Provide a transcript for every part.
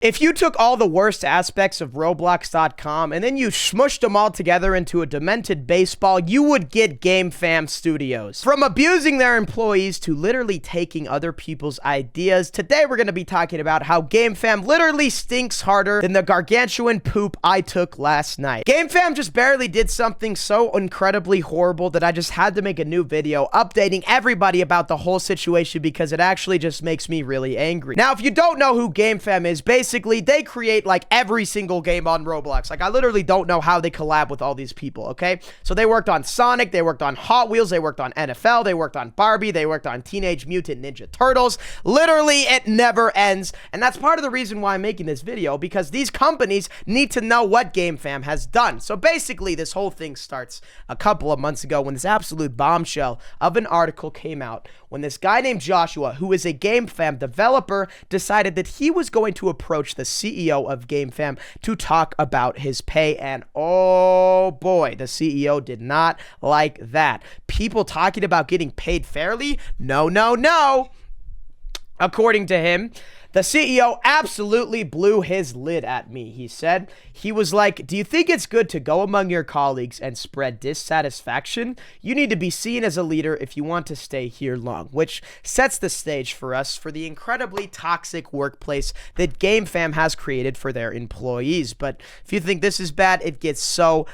If you took all the worst aspects of Roblox.com and then you smushed them all together into a demented baseball, you would get GameFam Studios. From abusing their employees to literally taking other people's ideas, today we're going to be talking about how GameFam literally stinks harder than the gargantuan poop I took last night. GameFam just barely did something so incredibly horrible that I just had to make a new video updating everybody about the whole situation because it actually just makes me really angry. Now, if you don't know who GameFam is, basically they create like every single game on Roblox. Like I literally don't know how they collab with all these people, okay? So they worked on Sonic, they worked on Hot Wheels, they worked on NFL, they worked on Barbie, they worked on Teenage Mutant Ninja Turtles. Literally, it never ends. And that's part of the reason why I'm making this video, because these companies need to know what GameFam has done. So basically, this whole thing starts a couple of months ago when this absolute bombshell of an article came out when this guy named Joshua, who is a GameFam developer, decided that he was going to approach the CEO of GameFam to talk about his pay, and oh boy, the CEO did not like that. People talking about getting paid fairly? No, no, no. According to him, the CEO absolutely blew his lid at me, he said. He was like, "Do you think it's good to go among your colleagues and spread dissatisfaction? You need to be seen as a leader if you want to stay here long," which sets the stage for us for the incredibly toxic workplace that GameFam has created for their employees. But if you think this is bad, it gets so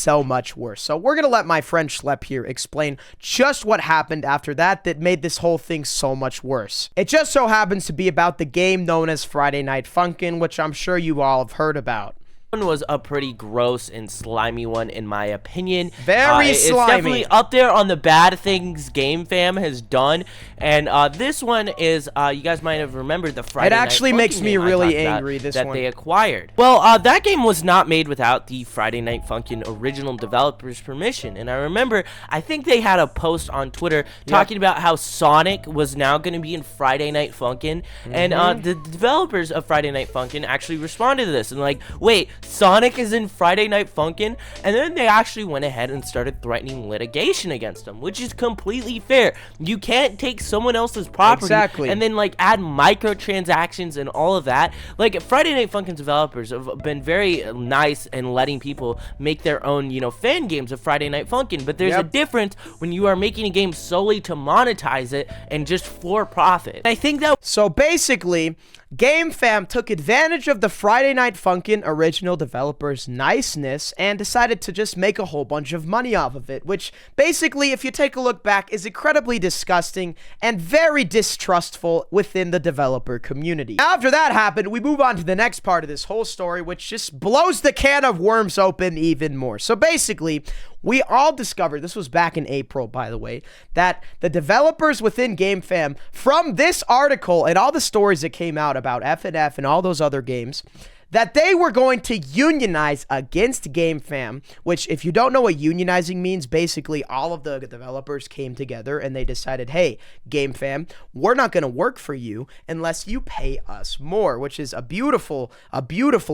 much worse. So we're going to let my friend Schlep here explain just what happened after that made this whole thing so much worse. It just so happens to be about the game known as Friday Night Funkin', which I'm sure you all have heard about. One was a pretty gross and slimy one in my opinion. Very slimy. It's definitely up there on the bad things GameFam has done, and this one is you guys might have remembered the Friday Night Funkin' It actually makes me really angry, this that one. they acquired. Well, that game was not made without the Friday Night Funkin' original developers' permission, and I remember I think they had a post on Twitter talking about how Sonic was now going to be in Friday Night Funkin', and the developers of Friday Night Funkin' actually responded to this and like, wait, Sonic is in Friday Night Funkin', and then they actually went ahead and started threatening litigation against them, which is completely fair. You can't take someone else's property and then like add microtransactions and all of that. Like Friday Night Funkin' developers have been very nice in letting people make their own, fan games of Friday Night Funkin', but there's a difference when you are making a game solely to monetize it and just for profit. And I think that so basically, GameFam took advantage of the Friday Night Funkin' original developers' niceness and decided to just make a whole bunch of money off of it, which basically, if you take a look back, is incredibly disgusting and very distrustful within the developer community. After that happened, we move on to the next part of this whole story, which just blows the can of worms open even more. So basically, we all discovered, this was back in April, by the way, that the developers within GameFam, from this article and all the stories that came out about FNF and all those other games, that they were going to unionize against GameFam, which, if you don't know what unionizing means, basically all of the developers came together and they decided, hey, GameFam, we're not going to work for you unless you pay us more, which is a beautiful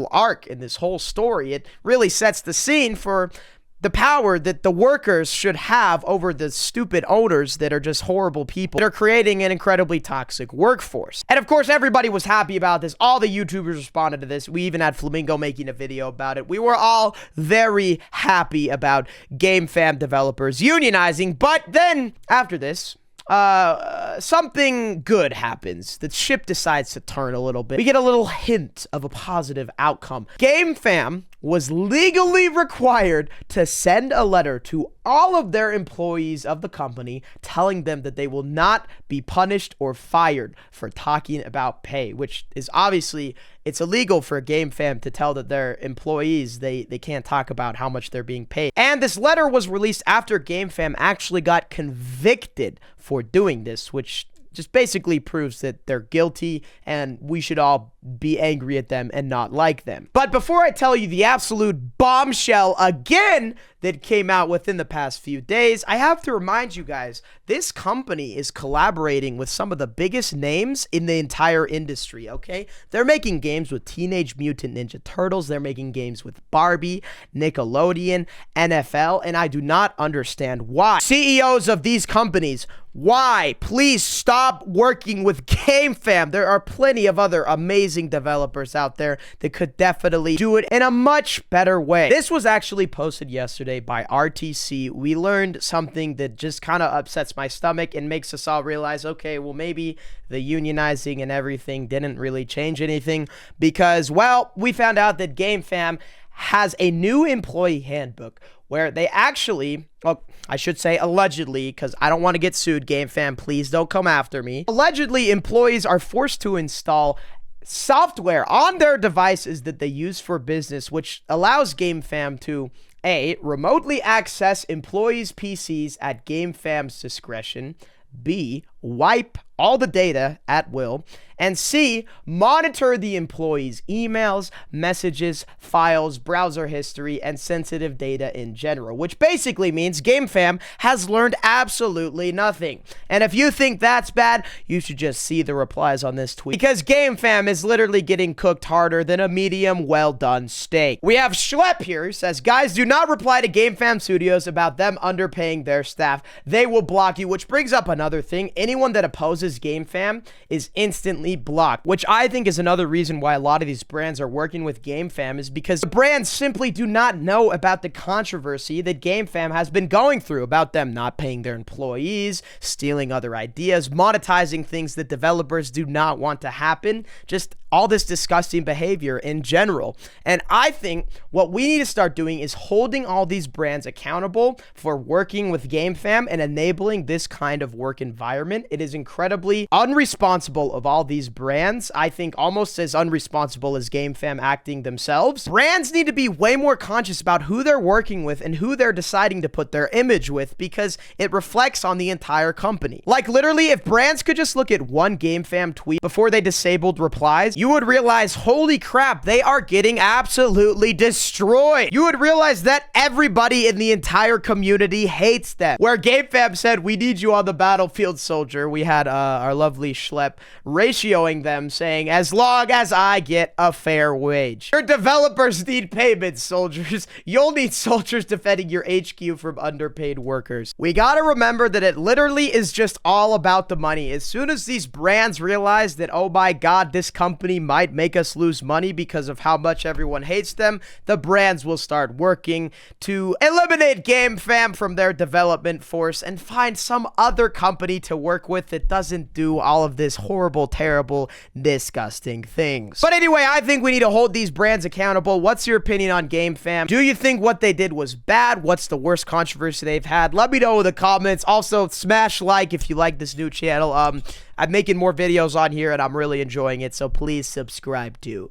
arc in this whole story. It really sets the scene for the power that the workers should have over the stupid owners that are just horrible people that are creating an incredibly toxic workforce. And of course, everybody was happy about this. All the YouTubers responded to this. We even had Flamingo making a video about it. We were all very happy about GameFam developers unionizing. But then after this, something good happens. The ship decides to turn a little bit. We get a little hint of a positive outcome. GameFam was legally required to send a letter to all of their employees of the company telling them that they will not be punished or fired for talking about pay, which is obviously, it's illegal for GameFam to tell that their employees they can't talk about how much they're being paid. And this letter was released after GameFam actually got convicted for doing this, which just basically proves that they're guilty and we should all be angry at them and not like them. But before I tell you the absolute bombshell again that came out within the past few days. I have to remind you guys, this company is collaborating with some of the biggest names in the entire industry, okay? They're making games with Teenage Mutant Ninja Turtles. They're making games with Barbie, Nickelodeon, NFL, and I do not understand why. CEOs of these companies, why? Please stop working with GameFam. There are plenty of other amazing developers out there that could definitely do it in a much better way. This was actually posted yesterday by RTC. We learned something that just kind of upsets my stomach and makes us all realize, okay, well, maybe the unionizing and everything didn't really change anything because, well, we found out that GameFam has a new employee handbook where they actually, well, I should say allegedly, because I don't want to get sued, GameFam, please don't come after me. Allegedly, employees are forced to install software on their devices that they use for business, which allows GameFam to A, remotely access employees' PCs at GameFam's discretion, B, wipe all the data at will, and C, monitor the employees' emails, messages, files, browser history, and sensitive data in general, which basically means GameFam has learned absolutely nothing. And if you think that's bad, you should just see the replies on this tweet, because GameFam is literally getting cooked harder than a medium well-done steak. We have Schlep here who says, guys, do not reply to GameFam Studios about them underpaying their staff. They will block you, which brings up another thing. Anyone that opposes GameFam is instantly blocked, which I think is another reason why a lot of these brands are working with GameFam, is because the brands simply do not know about the controversy that GameFam has been going through about them not paying their employees, stealing other ideas, monetizing things that developers do not want to happen, just all this disgusting behavior in general. And I think what we need to start doing is holding all these brands accountable for working with GameFam and enabling this kind of work environment. It is incredibly unresponsible of all these brands. I think almost as unresponsible as GameFam acting themselves. Brands need to be way more conscious about who they're working with and who they're deciding to put their image with, because it reflects on the entire company. Like literally, if brands could just look at one GameFam tweet before they disabled replies, you would realize, holy crap, they are getting absolutely destroyed. You would realize that everybody in the entire community hates them. Where GameFam said, we need you on the battlefield, soldier, we had our lovely Schlep ratioing them, saying, as long as I get a fair wage. Your developers need payments, soldiers. You'll need soldiers defending your HQ from underpaid workers. We gotta remember that it literally is just all about the money. As soon as these brands realize that, oh my god, this company might make us lose money because of how much everyone hates them, the brands will start working to eliminate GameFam from their development force and find some other company to work with that doesn't do all of this horrible, terrible, disgusting things. But anyway, I think we need to hold these brands accountable. What's your opinion on GameFam? Do you think what they did was bad? What's the worst controversy they've had? Let me know in the comments. Also, smash like if you like this new channel. I'm making more videos on here and I'm really enjoying it, so please subscribe too.